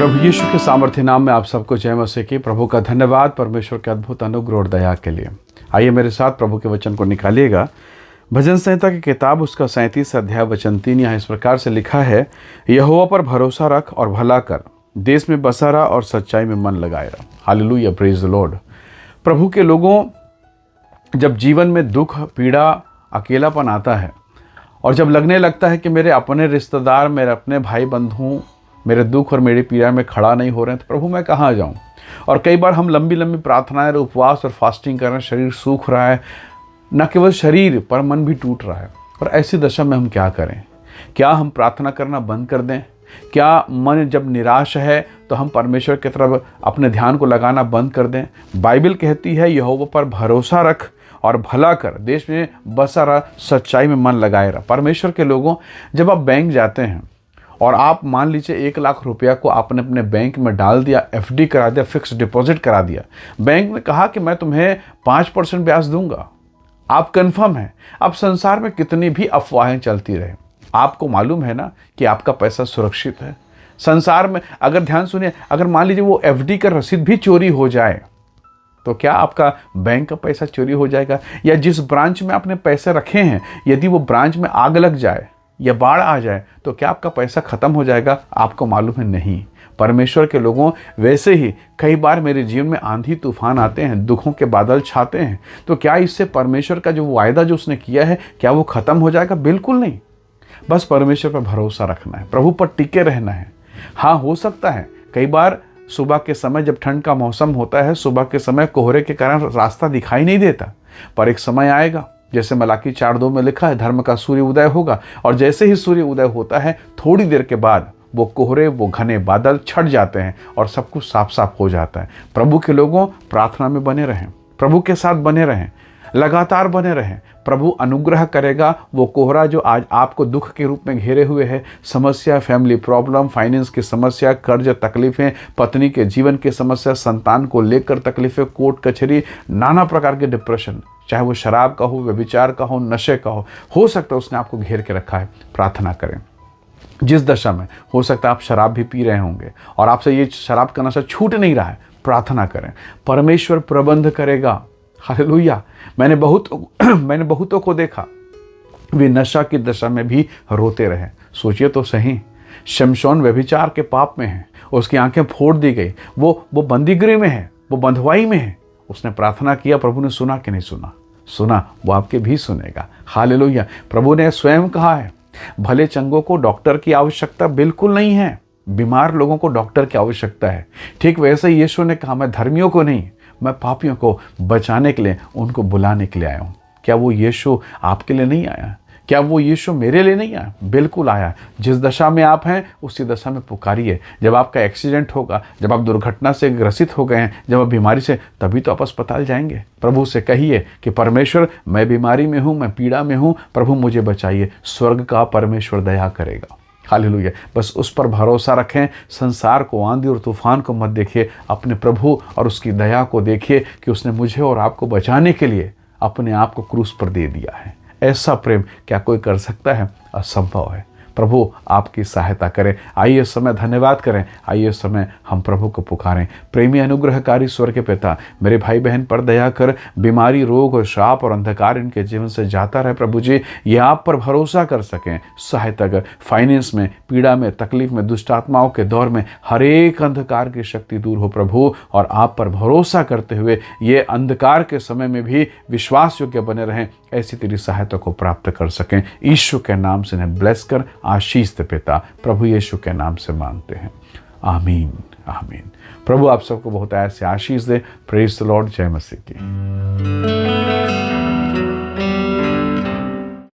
प्रभु यीशु के सामर्थ्य नाम में आप सबको जय मसीह की। प्रभु का धन्यवाद परमेश्वर के अद्भुत अनुग्रह और दया के लिए। आइए मेरे साथ प्रभु के वचन को निकालिएगा। भजन संहिता की किताब उसका 37 अध्याय वचन 3 यहाँ इस प्रकार से लिखा है, यहोवा पर भरोसा रख और भला कर, देश में बसा रहा और सच्चाई में मन लगाए रहा। Hallelujah, praise the Lord. प्रभु के लोगों, जब जीवन में दुख, पीड़ा, अकेलापन आता है और जब लगने लगता है कि मेरे अपने रिश्तेदार, मेरे अपने भाई बंधु मेरे दुख और मेरी पीड़ा में खड़ा नहीं हो रहे हैं, तो प्रभु मैं कहाँ जाऊँ। और कई बार हम लंबी लंबी प्रार्थनाएं, उपवास और फास्टिंग कर रहे हैं, शरीर सूख रहा है, न केवल शरीर पर मन भी टूट रहा है। और ऐसी दशा में हम क्या करें? क्या हम प्रार्थना करना बंद कर दें? क्या मन जब निराश है तो हम परमेश्वर की तरफ अपने ध्यान को लगाना बंद कर दें? बाइबल कहती है, यहोवा पर भरोसा रख और भला कर, देश में बसा रहा, सच्चाई में मन लगाए रहा। परमेश्वर के लोगों, जब आप बैंक जाते हैं और आप मान लीजिए 1 लाख रुपया को आपने अपने बैंक में डाल दिया, एफडी करा दिया, फिक्स डिपॉजिट करा दिया, बैंक ने कहा कि मैं तुम्हें 5% ब्याज दूंगा, आप कंफर्म हैं। अब संसार में कितनी भी अफवाहें चलती रहे, आपको मालूम है ना कि आपका पैसा सुरक्षित है। संसार में अगर ध्यान सुनिए, अगर मान लीजिए वो एफडी का रसीद भी चोरी हो जाए तो क्या आपका बैंक का पैसा चोरी हो जाएगा? या जिस ब्रांच में आपने पैसे रखे हैं, यदि वो ब्रांच में आग लग जाए या बाढ़ आ जाए तो क्या आपका पैसा खत्म हो जाएगा? आपको मालूम है नहीं। परमेश्वर के लोगों, वैसे ही कई बार मेरे जीवन में आंधी तूफान आते हैं, दुखों के बादल छाते हैं, तो क्या इससे परमेश्वर का जो वायदा जो उसने किया है, क्या वो खत्म हो जाएगा? बिल्कुल नहीं। बस परमेश्वर पर भरोसा रखना है, प्रभु पर टिके रहना है। हाँ, हो सकता है कई बार सुबह के समय, जब ठंड का मौसम होता है, सुबह के समय कोहरे के कारण रास्ता दिखाई नहीं देता, पर एक समय आएगा, जैसे मलाकी 4:2 में लिखा है, धर्म का सूर्य उदय होगा। और जैसे ही सूर्य उदय होता है, थोड़ी देर के बाद वो कोहरे, वो घने बादल छट जाते हैं और सब कुछ साफ साफ हो जाता है। प्रभु के लोगों, प्रार्थना में बने रहें, प्रभु के साथ बने रहें, लगातार बने रहें। प्रभु अनुग्रह करेगा। वो कोहरा जो आज आपको दुख के रूप में घेरे हुए है, समस्या, फैमिली प्रॉब्लम, फाइनेंस की समस्या, कर्ज, तकलीफें, पत्नी के जीवन की समस्या, संतान को लेकर तकलीफें, कोर्ट कचहरी, नाना प्रकार के डिप्रेशन, चाहे वो शराब का हो, व्यभिचार का हो सकता है उसने आपको घेर के रखा है। प्रार्थना करें। जिस दशा में हो सकता है आप शराब भी पी रहे होंगे और आपसे ये शराब का नशा छूट नहीं रहा है, प्रार्थना करें, परमेश्वर प्रबंध करेगा। हालेलुया। मैंने बहुतों को देखा, वे नशा की दशा में भी रोते रहे। सोचिए तो सही, शमशोन व्यभिचार के पाप में है, उसकी आंखें फोड़ दी गई, वो बंदीगृह में है, वो बंधुआई में है। उसने प्रार्थना किया, प्रभु ने सुना कि नहीं सुना? सुना। वो आपके भी सुनेगा। हालेलुया। प्रभु ने स्वयं कहा है, भले चंगों को डॉक्टर की आवश्यकता बिल्कुल नहीं है, बीमार लोगों को डॉक्टर की आवश्यकता है। ठीक वैसे ही यीशु ने कहा, मैं धर्मियों को नहीं, मैं पापियों को बचाने के लिए, उनको बुलाने के लिए आया हूँ। क्या वो यीशु आपके लिए नहीं आया? क्या वो यीशु मेरे लिए नहीं आया? बिल्कुल आया। जिस दशा में आप हैं उसी दशा में पुकारिए। जब आपका एक्सीडेंट होगा, जब आप दुर्घटना से ग्रसित हो गए हैं, जब आप बीमारी से, तभी तो आप अस्पताल जाएंगे। प्रभु से कहिए कि परमेश्वर, मैं बीमारी में हूँ, मैं पीड़ा में हूँ, प्रभु मुझे बचाइए। स्वर्ग का परमेश्वर दया करेगा। हालेलुया। बस उस पर भरोसा रखें। संसार को, आंधी और तूफान को मत देखिए, अपने प्रभु और उसकी दया को देखिए कि उसने मुझे और आपको बचाने के लिए अपने आप को क्रूस पर दे दिया है। ऐसा प्रेम क्या कोई कर सकता है? असंभव है। प्रभु आपकी सहायता करें। आइए इस समय धन्यवाद करें। आइए इस समय हम प्रभु को पुकारें। प्रेमी अनुग्रहकारी स्वर्ग के पिता, मेरे भाई बहन पर दया कर। बीमारी, रोग और श्राप और अंधकार इनके जीवन से जाता रहे। प्रभु जी, ये आप पर भरोसा कर सकें। सहायता कर। फाइनेंस में, पीड़ा में, तकलीफ में, दुष्ट आत्माओं के दौर में हर एक अंधकार की शक्ति दूर हो प्रभु, और आप पर भरोसा करते हुए ये अंधकार के समय में भी विश्वास योग्य बने रहें। ऐसी तेरी सहायता को प्राप्त कर सकें। यीशु के नाम से इन्हें ब्लेस कर, आशीष दे पिता। प्रभु यीशु के नाम से मांगते हैं, आमीन, आमीन। प्रभु आप सबको बहुत ऐसे आशीष दे। Praise the Lord. जय मसीह की।